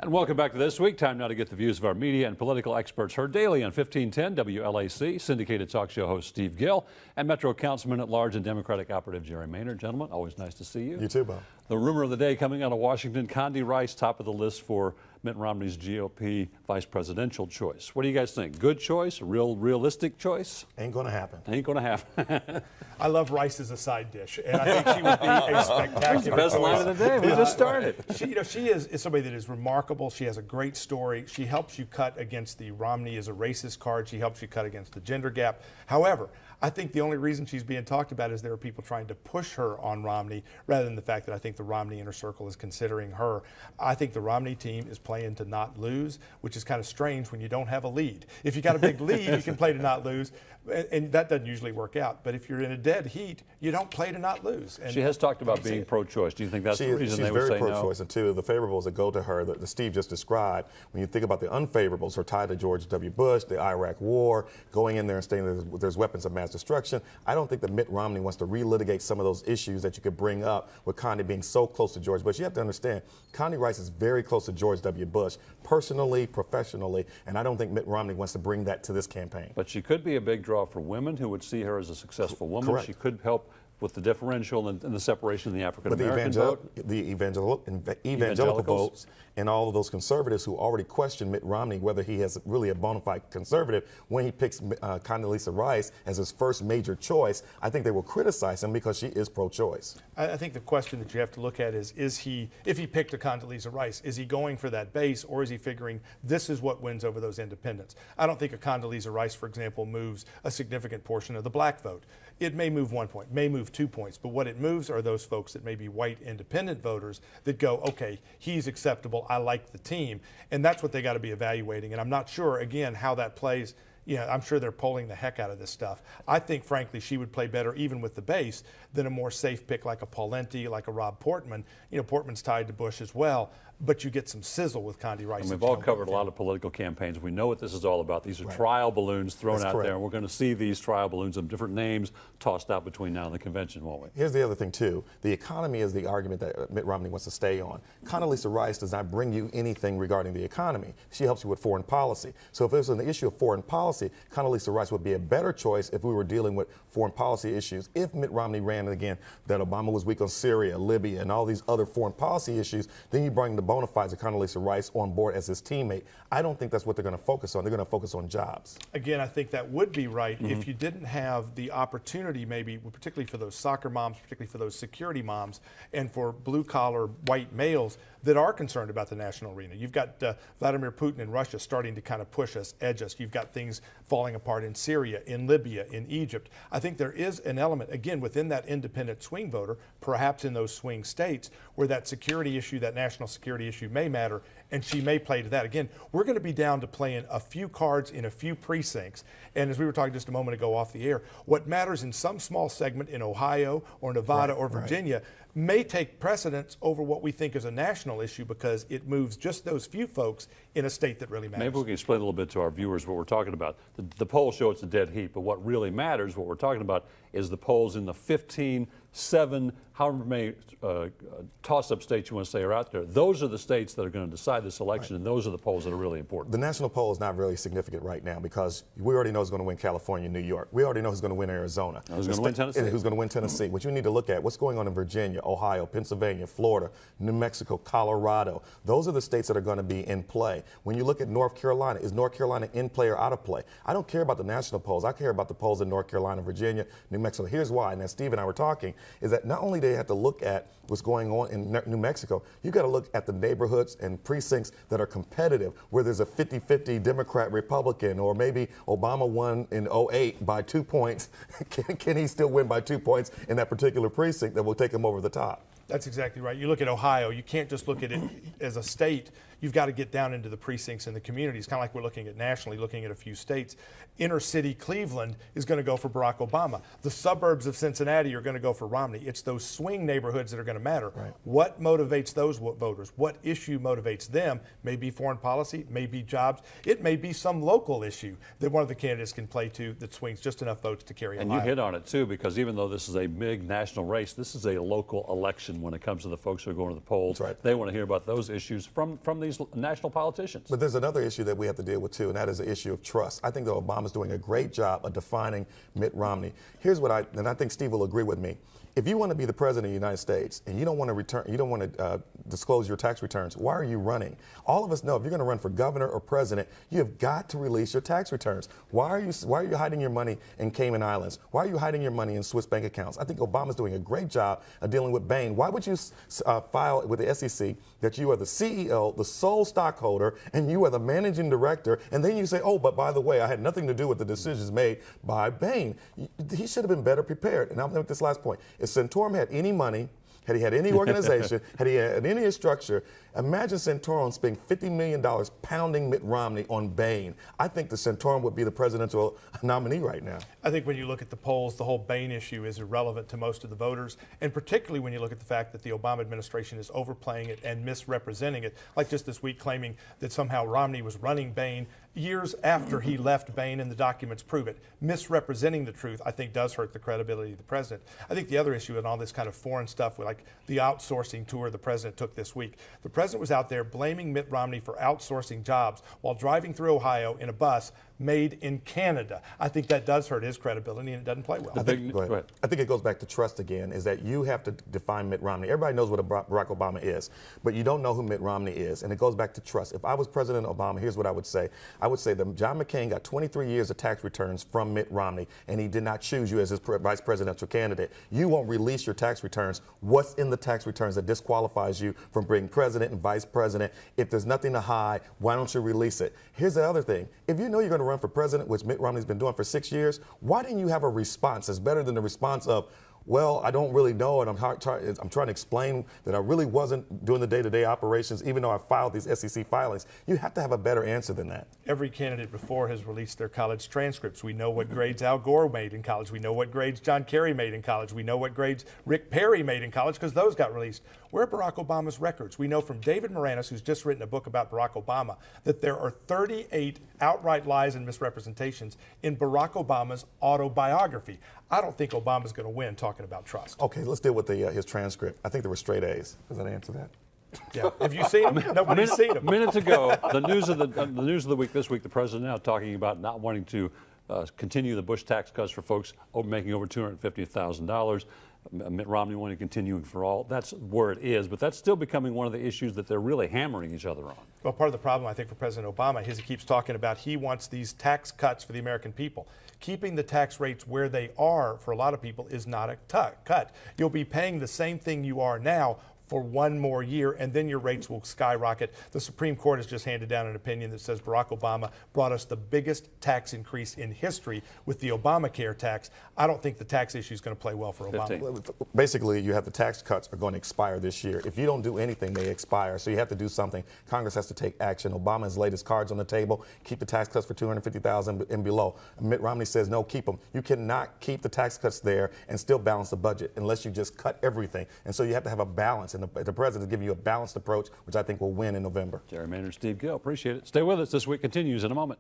And welcome back to This Week. Time now to get the views of our media and political experts heard daily on 1510 WLAC, syndicated talk show host Steve Gill, and Metro Councilman at Large and Democratic Operative Jerry Maynard. Gentlemen, always nice to see you. You too, Bob. The rumor of the day coming out of Washington, Condoleezza Rice, top of the list for Mitt Romney's GOP vice presidential choice. What do you guys think? Good choice? Realistic choice? Ain't gonna happen. Ain't gonna happen. I love Rice as a side dish, and I think she would be a spectacular Best choice. line of the day. We just started. She is somebody that is remarkable. She has a great story. She helps you cut against the Romney is a racist card. She helps you cut against the gender gap. However, I think the only reason she's being talked about is there are people trying to push her on Romney rather than the fact that I think the Romney inner circle is considering her. I think the Romney team is playing to not lose, which is kind of strange when you don't have a lead. If you got a big lead, you can play to not lose, and that doesn't usually work out. But if you're in a dead heat, you don't play to not lose. And she has talked about being pro-choice. Do you think that's the reason they would say no? She's very pro-choice, and two, the favorables that go to her, that Steve just described, when you think about the unfavorables, are tied to George W. Bush, the Iraq War, going in there and saying there's weapons of mass destruction. I don't think that Mitt Romney wants to relitigate some of those issues that you could bring up with Connie being so close to George Bush. You have to understand, Connie Rice is very close to George W. Bush, personally, professionally, and I don't think Mitt Romney wants to bring that to this campaign. But she could be a big draw for women who would see her as a successful woman. Correct. She could help with the differential and the separation of the African-American vote. The evangelical votes and all of those conservatives who already question Mitt Romney whether he is really a bona fide conservative when he picks Condoleezza Rice as his first major choice, I think they will criticize him because she is pro-choice. I think the question that you have to look at is he, if he picked a Condoleezza Rice, is he going for that base, or is he figuring this is what wins over those independents? I don't think a Condoleezza Rice, for example, moves a significant portion of the black vote. It may move 1 point, may move 2 points, but what it moves are those folks that may be white independent voters that go, okay, he's acceptable, I like the team, and that's what they got to be evaluating. And I'm not sure, again, how that plays. I'm sure they're polling the heck out of this stuff. I think, frankly, she would play better even with the base than a more safe pick like a Pawlenty, like a Rob Portman. Portman's tied to Bush as well, but you get some sizzle with Condoleezza Rice. And we've all covered a lot of political campaigns. We know what this is all about. These are trial balloons thrown out there, and we're going to see these trial balloons of different names tossed out between now and the convention, won't we? Here's the other thing, too. The economy is the argument that Mitt Romney wants to stay on. Condoleezza Rice does not bring you anything regarding the economy. She helps you with foreign policy. So if it was an issue of foreign policy, Condoleezza Rice would be a better choice if we were dealing with foreign policy issues. If Mitt Romney ran again that Obama was weak on Syria, Libya, and all these other foreign policy issues, then you bring the bona fides of Condoleezza Rice on board as his teammate. I don't think that's what they're going to focus on. They're going to focus on jobs. Again, I think that would be right if you didn't have the opportunity, maybe, particularly for those soccer moms, particularly for those security moms, and for blue-collar white males that are concerned about the national arena. You've got Vladimir Putin in Russia starting to kind of push us, edge us. You've got things falling apart in Syria, in Libya, in Egypt. I think there is an element, again, within that independent swing voter, perhaps in those swing states, where that security issue, that national security issue may matter, and she may play to that. Again, we're going to be down to playing a few cards in a few precincts. And as we were talking just a moment ago off the air, what matters in some small segment in Ohio or Nevada or Virginia may take precedence over what we think is a national issue because it moves just those few folks in a state that really matters. Maybe we can explain a little bit to our viewers what we're talking about. The polls show it's a dead heat, but what really matters, what we're talking about, is the polls in the 15, 7, however many toss-up states you want to say are out there. Those are the states that are going to decide this election, and those are the polls that are really important. The national poll is not really significant right now because we already know who's going to win California and New York. We already know who's going to win Arizona. Who's going to win Tennessee? Who's going to win Tennessee. What you need to look at, what's going on in Virginia, Ohio, Pennsylvania, Florida, New Mexico, Colorado. Those are the states that are going to be in play. When you look at North Carolina, is North Carolina in play or out of play? I don't care about the national polls. I care about the polls in North Carolina, Virginia, New Mexico. Here's why, and as Steve and I were talking, is that not only do they have to look at what's going on in New Mexico, you got to look at the neighborhoods and precincts that are competitive, where there's a 50-50 Democrat-Republican, or maybe Obama won in 2008 by 2 points. Can he still win by 2 points in that particular precinct that will take him over the top? That's exactly right. You look at Ohio, you can't just look at it as a state. You've got to get down into the precincts and the communities, kind of like we're looking at nationally, looking at a few states. Inner city Cleveland is going to go for Barack Obama. The suburbs of Cincinnati are going to go for Romney. It's those swing neighborhoods that are going to matter. Right. What motivates those voters? What issue motivates them? Maybe foreign policy, maybe jobs. It may be some local issue that one of the candidates can play to that swings just enough votes to carry And Ohio. you hit on it, too, because even though this is a big national race, this is a local election when it comes to the folks who are going to the polls. That's right. They want to hear about those issues from the these national politicians. But there's another issue that we have to deal with too, and that is the issue of trust. I think that Obama's doing a great job of defining Mitt Romney. Here's what and I think Steve will agree with me. If you want to be the president of the United States and you don't want to disclose your tax returns, why are you running? All of us know if you're going to run for governor or president, you have got to release your tax returns. Why are you hiding your money in Cayman Islands? Why are you hiding your money in Swiss bank accounts? I think Obama's doing a great job of dealing with Bain. Why would you file with the SEC that you are the CEO, the sole stockholder, and you are the managing director, and then you say, oh, but by the way, I had nothing to do with the decisions made by Bain? He should have been better prepared. And I'll make this last point. If Santorum had any money, had he had any organization, had he had any structure, imagine Santorum spending $50 million pounding Mitt Romney on Bain. I think the Santorum would be the presidential nominee right now. I think when you look at the polls, the whole Bain issue is irrelevant to most of the voters, and particularly when you look at the fact that the Obama administration is overplaying it and misrepresenting it, like just this week claiming that somehow Romney was running Bain years after he left Bain, and the documents prove it. Misrepresenting the truth, I think, does hurt the credibility of the president. I think the other issue in all this kind of foreign stuff, like the outsourcing tour the president took this week, the president was out there blaming Mitt Romney for outsourcing jobs while driving through Ohio in a bus made in Canada. I think that does hurt his credibility, and it doesn't play well. I think it goes back to trust again, is that you have to define Mitt Romney. Everybody knows what Barack Obama is, but you don't know who Mitt Romney is, and it goes back to trust. If I was President Obama, here's what I would say. I would say that John McCain got 23 years of tax returns from Mitt Romney, and he did not choose you as his vice presidential candidate. You won't release your tax returns. What's in the tax returns that disqualifies you from being president and vice president? If there's nothing to hide, why don't you release it? Here's the other thing. If you know you're going to run for president, which Mitt Romney's been doing for 6 years, why didn't you have a response that's better than the response of, well, I don't really know, and I'm trying to explain that I really wasn't doing the day-to-day operations, even though I filed these SEC filings? You have to have a better answer than that. Every candidate before has released their college transcripts. We know what grades Al Gore made in college. We know what grades John Kerry made in college. We know what grades Rick Perry made in college because those got released. Where are Barack Obama's records? We know from David Moranis, who's just written a book about Barack Obama, that there are 38 outright lies and misrepresentations in Barack Obama's autobiography. I don't think Obama's going to win talking about trust. Okay, let's deal with his transcript. I think there were straight A's. Does that answer that? Yeah. Have you seen him? Nobody's seen him. Minutes ago, the news of the week this week, the president now talking about not wanting to continue the Bush tax cuts for folks making over $250,000. Mitt Romney wanting to continue for all. That's where it is, but that's still becoming one of the issues that they're really hammering each other on. Well, part of the problem, I think, for President Obama is he keeps talking about he wants these tax cuts for the American people. Keeping the tax rates where they are for a lot of people is not a cut. You'll be paying the same thing you are now for one more year, and then your rates will skyrocket. The Supreme Court has just handed down an opinion that says Barack Obama brought us the biggest tax increase in history with the Obamacare tax. I don't think the tax issue is going to play well for Obama. 15. Basically, you have the tax cuts are going to expire this year. If you don't do anything, they expire. So you have to do something. Congress has to take action. Obama has laid his cards on the table. Keep the tax cuts for $250,000 and below. Mitt Romney says, no, keep them. You cannot keep the tax cuts there and still balance the budget unless you just cut everything. And so you have to have a balance. And the president is giving you a balanced approach, which I think will win in November. Jerry Maynard, Steve Gill, appreciate it. Stay with us. This week continues in a moment.